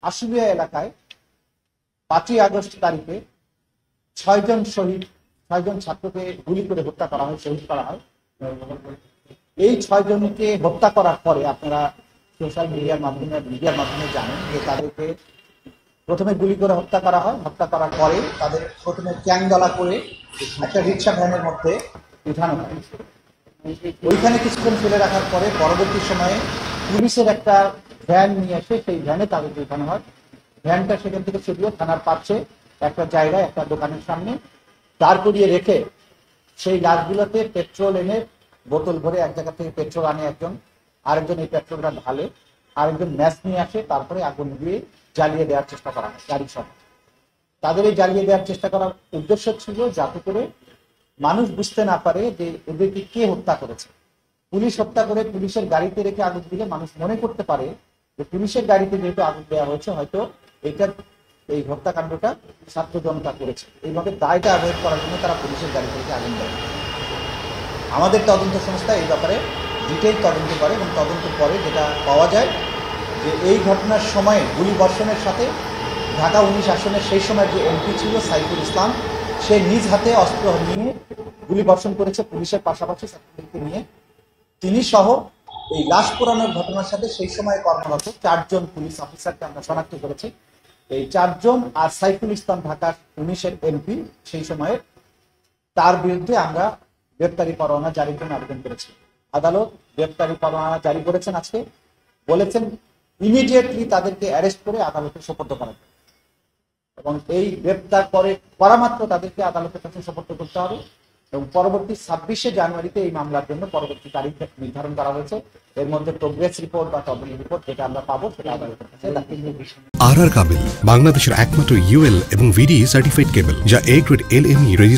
আশুলিয়া এলাকায় 5ই আগস্ট তারিখে 6জন ছাত্রকে গুলি করে হত্যা করা হয়, শহীদ করা হয়। এই 6জনকে হত্যা করার পরে আপনারা সোশ্যাল মিডিয়ার মাধ্যমে জানেন যে তাদেরকে প্রথমে গুলি করে হত্যা করা হয়। হত্যা করার পরে তাদের প্রথমে চ্যাংদলা করে একটা রিক্সা ভ্যানের মধ্যে উঠানো হয়। ওইখানে কিছুক্ষণ ফেলে রাখার পরে পরবর্তী সময়ে পুলিশের একটা ভ্যান নিয়ে এসে সেই ভ্যানে তাদেরকে উঠানো হয়। ভ্যানটা সেখান থেকে সরিয়ে থানার পাশে একটা জায়গায় একটা দোকানের সামনে দাঁড় করিয়ে রেখে সেই লাশগুলোতে পেট্রোল এনে বোতল ভরে এক জায়গা থেকে পেট্রোল আনে একজন, আরেকজন এই পেট্রোলটা ঢালে, আরেকজন ম্যাচ নিয়ে আসে, তারপরে আগুন দিয়ে জ্বালিয়ে দেওয়ার চেষ্টা করা হয় গাড়ি সহ। তাদের এই জ্বালিয়ে দেওয়ার চেষ্টা করার উদ্দেশ্য ছিল যাতে করে মানুষ বুঝতে না পারে যে এদেরকে কে হত্যা করেছে। পুলিশ হত্যা করে পুলিশের গাড়িতে রেখে আগুন দিলে মানুষ মনে করতে পারে যে পুলিশের গাড়িতে যেহেতু আগুন দেওয়া হয়েছে, হয়তো এই হত্যাকাণ্ডটা ছাত্র জনতা করেছে। এইভাবে দায়টা অ্যাভয়েড করার জন্য তারা পুলিশের গাড়িতে রেখে আগুন দেয়। আমাদের তদন্ত সংস্থা এই ব্যাপারে ডিটেইল তদন্ত করে এবং তদন্ত পরে যেটা পাওয়া যায় যে এই ঘটনার সময়ে গুলি বর্ষণের সাথে ঢাকা 19 আসনের সেই সময় যে এমপি ছিল সাইফুল ইসলাম, সে নিজ হাতে অস্ত্র নিয়ে গুলি বর্ষণ করেছে পুলিশের পাশাপাশি ছাত্রদেরকে নিয়ে। তিনি সহ এই লাশ পোড়ানোর ঘটনার সাথে সেই সময় কর্মরত 4জন পুলিশ অফিসারকে আমরা শনাক্ত করেছি। এই 4জন আর সাইফুল ইসলাম ঢাকার 19-এর এমপি সেই সময়ে, তার বিরুদ্ধে আমরা গ্রেপ্তারি পরোয়ানা জারির জন্য আবেদন করেছি। আদালত গ্রেপ্তারি পরোয়ানা জারি করেছেন আজকে, বলেছেন ইমিডিয়েটলি তাদেরকে অ্যারেস্ট করে আদালতে সোপর্দ করা হবে এবং এই গ্রেপ্তার করা মাত্র তাদেরকে আদালতের কাছে সোপর্দ করতে হবে এবং পরবর্তী 26শে জানুয়ারিতে এই মামলার জন্য পরবর্তী তারিখ নির্ধারণ করা হয়েছে। এর মধ্যে প্রোগ্রেস রিপোর্ট বা তদন্ত রিপোর্ট যেটা আমরা পাবো সেটা আদালতের কাছে আর কাবিল বাংলাদেশের একমাত্র ইউএল এবং ভিডি সার্টিফাইড কেবল, যা A গ্রেড LME